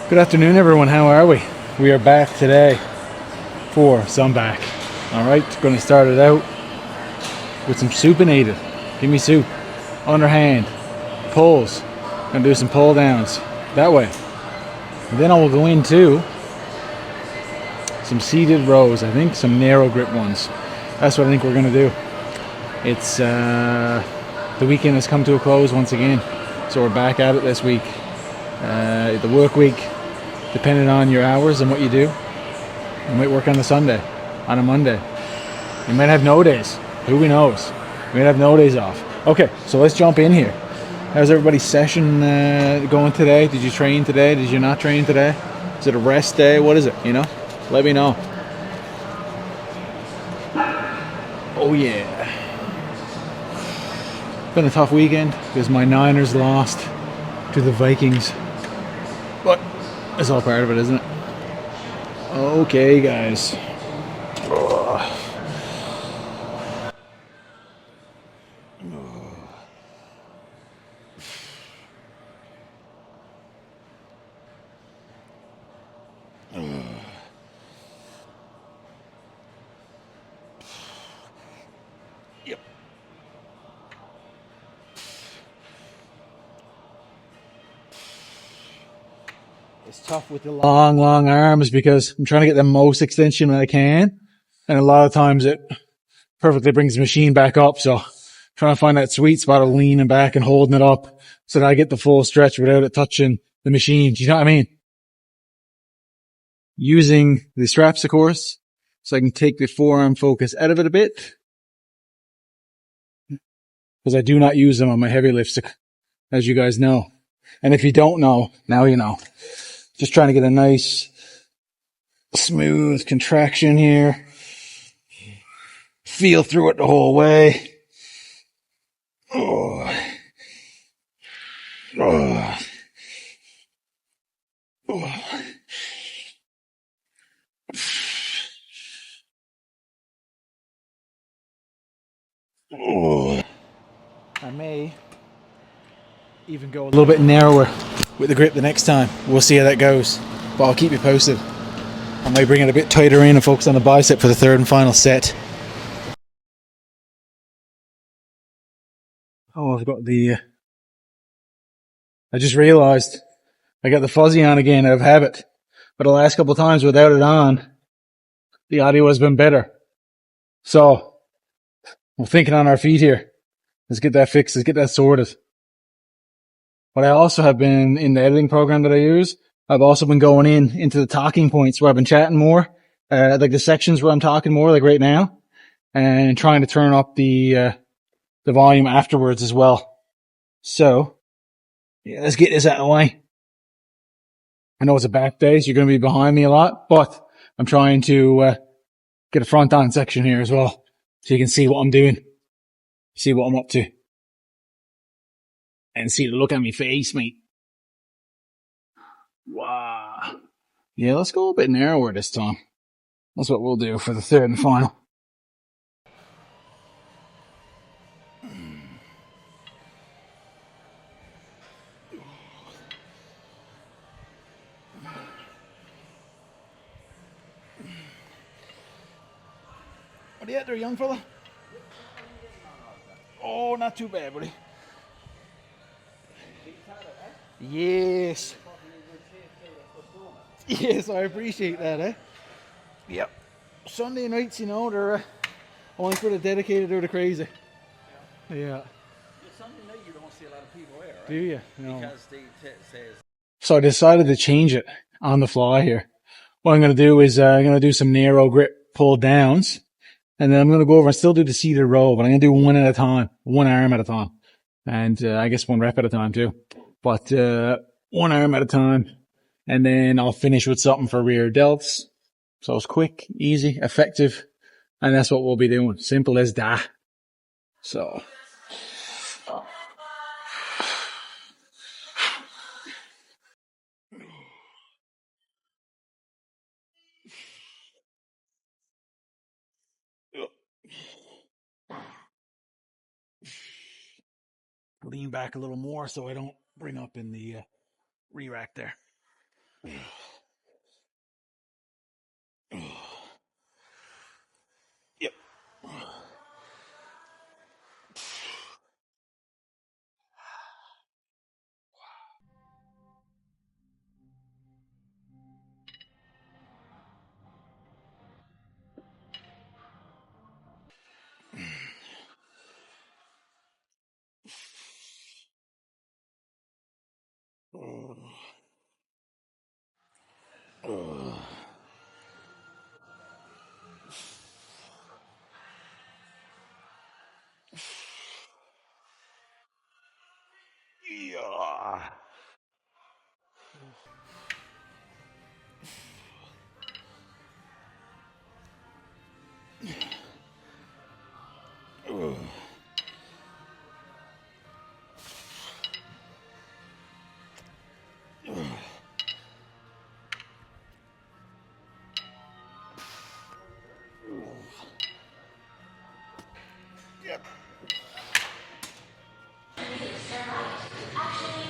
Good afternoon, everyone. How are we? We are back today for some back. All right, going to start it out with some supinated. Give me soup. Underhand. Pulls. Going to do some pull downs that way. And then I will go into some seated rows. I think some narrow grip ones. That's what I think we're going to do. It's the weekend has come to a close once again, so we're back at it this week. The work week, depending on your hours and what you do, you might work on a Sunday, on a Monday. You might have no days. Who knows? We might have no days off. Okay, so let's jump in here. How's everybody's session going today? Did you train today? Did you not train today? Is it a rest day? What is it? Let me know. Oh yeah. Been a tough weekend because my Niners lost to the Vikings. But it's all part of it, isn't it? Okay, guys. Yep. It's tough with the long arms because I'm trying to get the most extension that I can. And a lot of times it perfectly brings the machine back up. So trying to find that sweet spot of leaning back and holding it up so that I get the full stretch without it touching the machine. Do you know what I mean? Using the straps, of course, so I can take the forearm focus out of it a bit. Because I do not use them on my heavy lifts, as you guys know. And if you don't know, now you know. Just trying to get a nice, smooth contraction here. Feel through it the whole way. Oh. Oh. Oh. Oh. I may even go a little bit narrower with the grip the next time. We'll see how that goes, but I'll keep you posted. I may bring it a bit tighter in and focus on the bicep for the third and final set. Oh, I've got I just realised I got the fuzzy on again out of habit, but the last couple of times without it on, the audio has been better. So we're thinking on our feet here. Let's get that fixed. Let's get that sorted. But I also have been in the editing program that I use. I've also been going into the talking points where I've been chatting more, like the sections where I'm talking more, like right now, and trying to turn up the volume afterwards as well. So yeah, let's get this out of the way. I know it's a back day, so you're going to be behind me a lot, but I'm trying to get a front on section here as well, so you can see what I'm doing, see what I'm up to, and see the look on my face, mate. Wow. Yeah, let's go a bit narrower this time. That's what we'll do for the third and final. What are you at there, young fella? Oh, not too bad, buddy. Yes. Yes, I appreciate that, eh? Yep. Sunday nights, they're only for the dedicated or the crazy. Yeah. Sunday night you don't see a lot of people there, right? Do you? No. Because they says. So I decided to change it on the fly here. What I'm going to do is I'm going to do some narrow grip pull downs. And then I'm going to go over and still do the seated row, but I'm going to do one at a time, one arm at a time. And I guess one rep at a time too. But one arm at a time. And then I'll finish with something for rear delts. So it's quick, easy, effective. And that's what we'll be doing. Simple as that. So. Lean back a little more so I don't bring up in the re-rack there.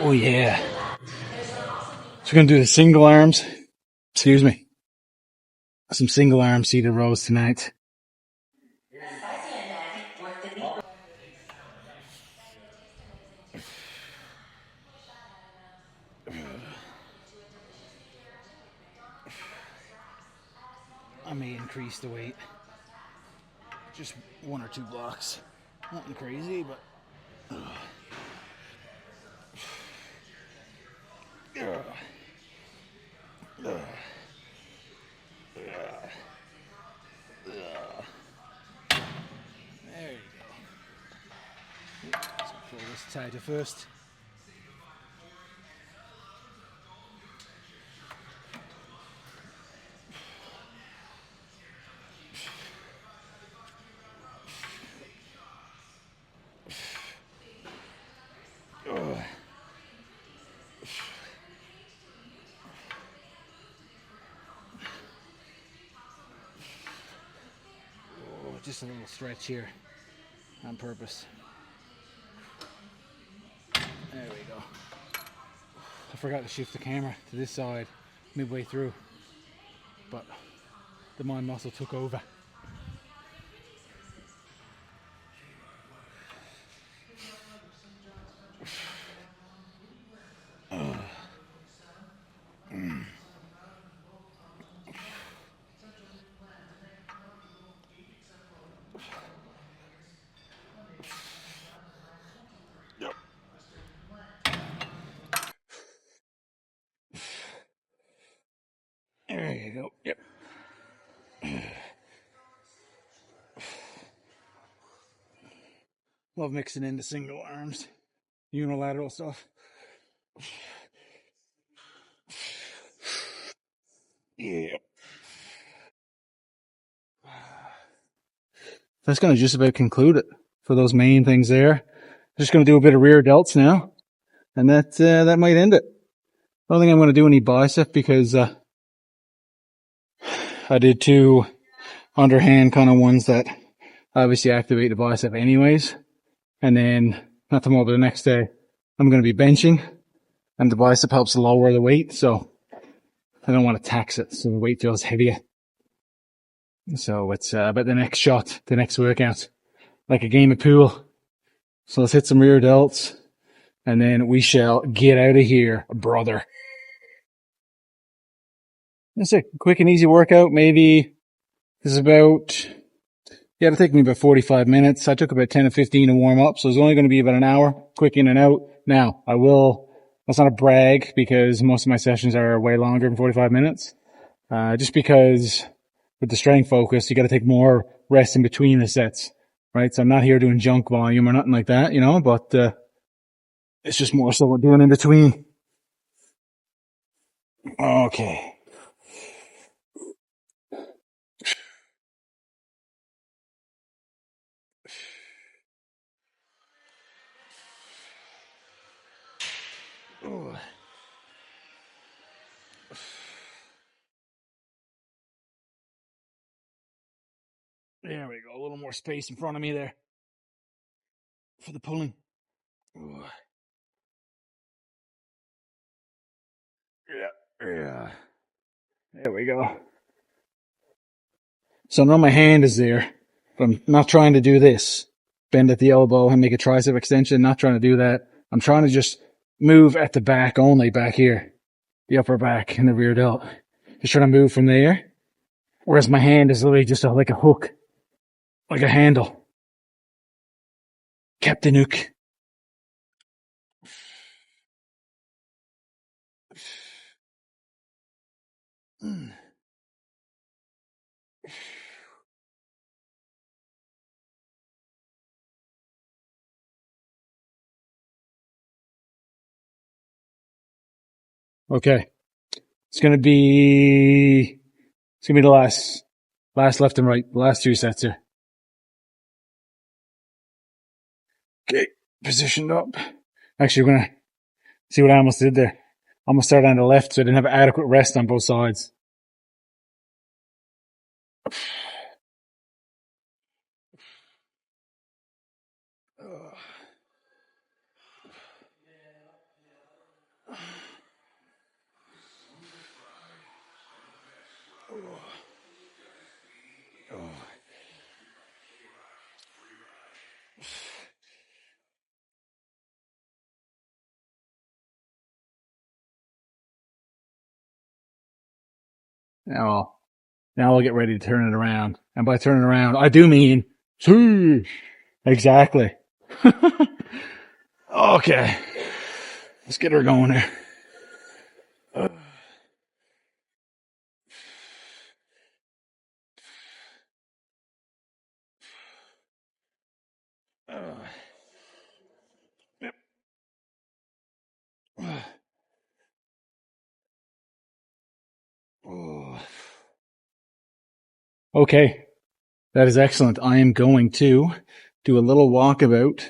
Oh yeah. So we're gonna do the single arms. Excuse me. Some single arm seated rows tonight. I may increase the weight. Just 1 or 2 blocks. Nothing crazy, but there you go. Let's pull this tighter first. Just a little stretch here on purpose. There we go. I forgot to shift the camera to this side midway through, but the mind muscle took over. There you go. Yep. Love mixing in the single arms, unilateral stuff. Yeah. That's going to just about conclude it for those main things there. Just going to do a bit of rear delts now, and that might end it. I don't think I'm going to do any bicep because I did 2 underhand kind of ones that obviously activate the bicep anyways. And then not tomorrow, but the next day, I'm going to be benching, and the bicep helps lower the weight, so I don't want to tax it, so the weight feels heavier. So it's about the next shot, the next workout, like a game of pool. So let's hit some rear delts, and then we shall get out of here, brother. That's a quick and easy workout. Maybe this is about, it'll take me about 45 minutes. I took about 10 to 15 to warm up, so it's only going to be about an hour, quick in and out. Now, that's not a brag because most of my sessions are way longer than 45 minutes. Just because with the strength focus, you got to take more rest in between the sets, right? So I'm not here doing junk volume or nothing like that, but it's just more so what we're doing in between. Okay. There we go. A little more space in front of me there for the pulling. Yeah. There we go. So now my hand is there, but I'm not trying to do this. Bend at the elbow and make a tricep extension. Not trying to do that. I'm trying to just move at the back only, back here. The upper back and the rear delt. Just trying to move from there. Whereas my hand is literally just like a hook. Like a handle. Captain Hook. Okay. It's gonna be the last left and right, the last 2 sets here. Okay, positioned up. Actually, we're gonna see what I almost did there. I almost started on the left, so I didn't have adequate rest on both sides. Now I'll get ready to turn it around. And by turning around, I do mean, see, exactly. Okay. Let's get her going here. Yep. Okay. That is excellent. I am going to do a little walkabout,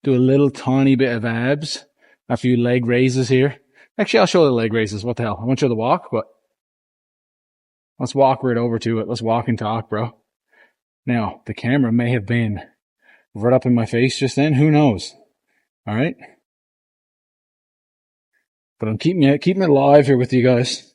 do a little tiny bit of abs, a few leg raises here. Actually, I'll show the leg raises. What the hell? I won't show the walk, but let's walk right over to it. Let's walk and talk, bro. Now, the camera may have been right up in my face just then. Who knows? All right. But I'm keeping it live here with you guys.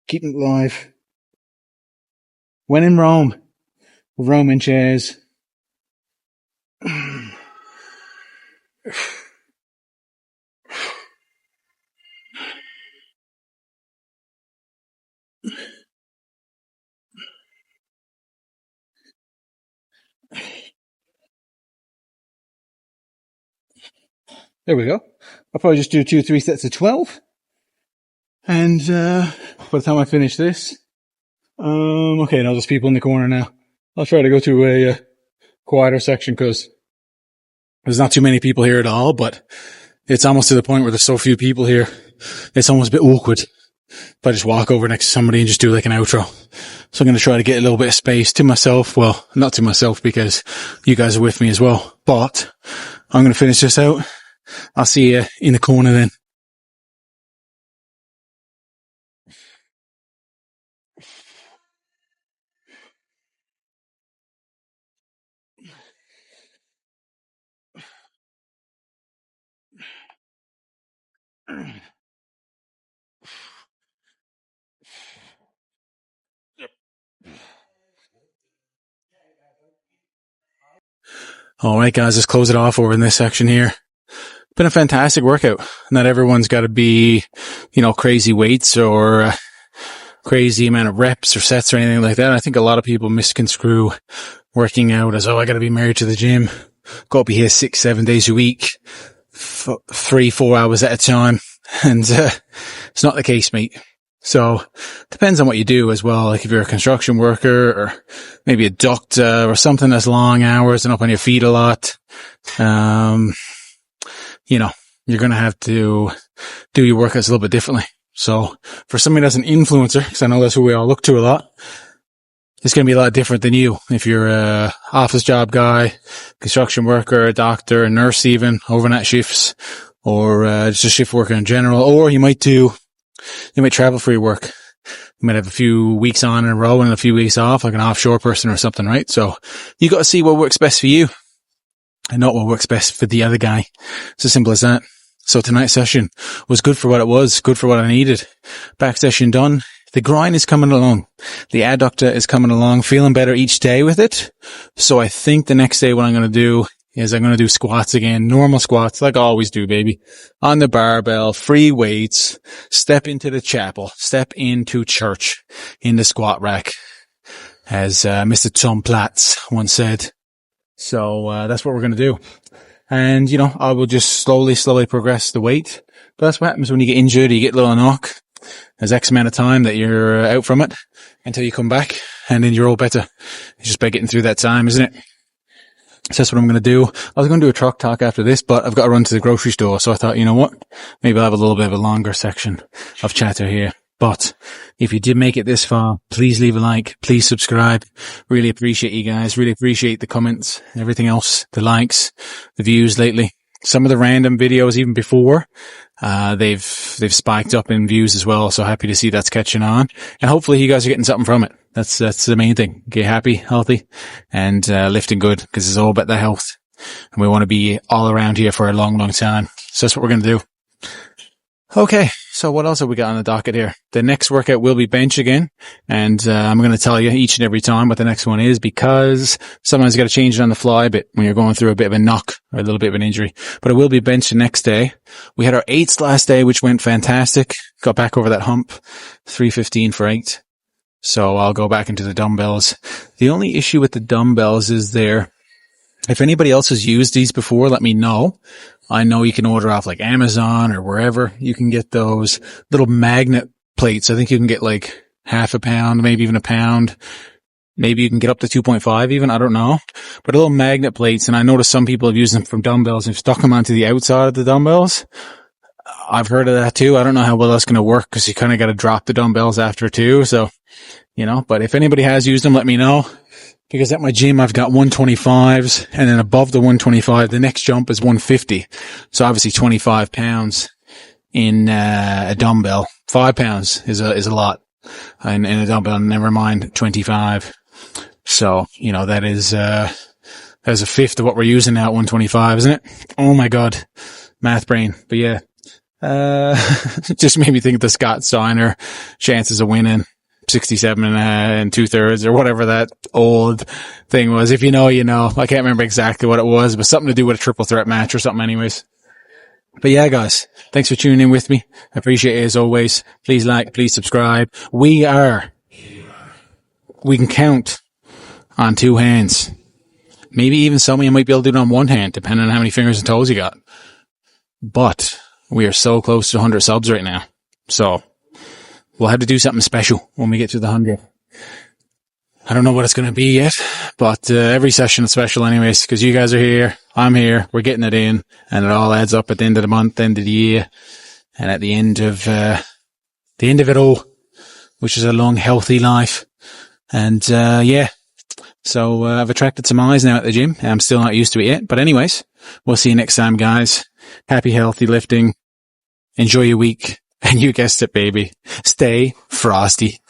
Keeping it live. When in Rome, Roman chairs. There we go. I'll probably just do 2-3 sets of 12. And by the time I finish this, okay, now there's people in the corner now. I'll try to go to a quieter section because there's not too many people here at all, but it's almost to the point where there's so few people here. It's almost a bit awkward if I just walk over next to somebody and just do like an outro. So I'm going to try to get a little bit of space to myself. Well, not to myself because you guys are with me as well, but I'm going to finish this out. I'll see you in the corner then. All right, guys, let's close it off over in this section here. Been a fantastic workout. Not everyone's got to be, crazy weights or crazy amount of reps or sets or anything like that. I think a lot of people misconstrue working out as, I got to be married to the gym. Got to be here 6-7 days a week, 3-4 hours at a time. And it's not the case, mate. So depends on what you do as well. Like if you're a construction worker or maybe a doctor or something that's long hours and up on your feet a lot, you're going to have to do your workouts a little bit differently. So for somebody that's an influencer, because I know that's who we all look to a lot, it's going to be a lot different than you. If you're a office job guy, construction worker, a doctor, a nurse even, overnight shifts, or just a shift worker in general, or you might travel for your work. You might have a few weeks on in a row and a few weeks off, like an offshore person or something, right? So you got to see what works best for you and not what works best for the other guy. It's as simple as that. So tonight's session was good for what it was, good for what I needed. Back session done. The grind is coming along. The adductor is coming along, feeling better each day with it. So I think the next day what I'm going to do is I'm going to do squats again, normal squats like I always do, baby. On the barbell, free weights, step into the chapel, step into church in the squat rack, as Mr. Tom Platz once said. So that's what we're going to do. And, I will just slowly progress the weight. But that's what happens when you get injured, you get a little knock. There's X amount of time that you're out from it until you come back, and then you're all better. It's just by getting through that time, isn't it? So that's what I'm going to do. I was going to do a truck talk after this, but I've got to run to the grocery store. So I thought, you know what? Maybe I'll have a little bit of a longer section of chatter here. But if you did make it this far, please leave a like. Please subscribe. Really appreciate you guys. Really appreciate the comments, everything else, the likes, the views lately. Some of the random videos even before, they've spiked up in views as well. So happy to see that's catching on. And hopefully you guys are getting something from it. That's the main thing. Get happy, healthy, and lifting good, because it's all about the health. And we want to be all around here for a long, long time. So that's what we're going to do. Okay. So what else have we got on the docket here? The next workout will be bench again. And I'm going to tell you each and every time what the next one is, because sometimes you got to change it on the fly a bit when you're going through a bit of a knock or a little bit of an injury. But it will be bench the next day. We had our 8s last day, which went fantastic. Got back over that hump. 315 for 8. So I'll go back into the dumbbells. The only issue with the dumbbells is if anybody else has used these before, let me know. I know you can order off like Amazon or wherever. You can get those little magnet plates. I think you can get like half a pound, maybe even a pound. Maybe you can get up to 2.5 even. I don't know. But little magnet plates. And I noticed some people have used them from dumbbells and stuck them onto the outside of the dumbbells. I've heard of that too. I don't know how well that's going to work, because you kind of got to drop the dumbbells after too. So, but if anybody has used them, let me know. Because at my gym, I've got 125s, and then above the 125, the next jump is 150. So obviously 25 pounds in a dumbbell. 5 pounds is a lot in a dumbbell, never mind 25. So, that is a fifth of what we're using now at 125, isn't it? Oh my God. Math brain. But yeah. Just made me think of the Scott Steiner chances of winning 67 and 2/3 or whatever that old thing was. If you know, you know. I can't remember exactly what it was, but something to do with a triple threat match or something anyways. But yeah, guys, thanks for tuning in with me. I appreciate it as always. Please like, please subscribe. We can count on 2 hands. Maybe even some of you might be able to do it on 1 hand, depending on how many fingers and toes you got. But we are so close to 100 subs right now. So we'll have to do something special when we get to the 100. I don't know what it's going to be yet, but every session is special anyways, because you guys are here, I'm here, we're getting it in, and it all adds up at the end of the month, end of the year, and at the end of it all, which is a long, healthy life. And yeah, so I've attracted some eyes now at the gym. I'm still not used to it yet, but anyways, we'll see you next time, guys. Happy, healthy lifting. Enjoy your week. And you guessed it, baby. Stay frosty.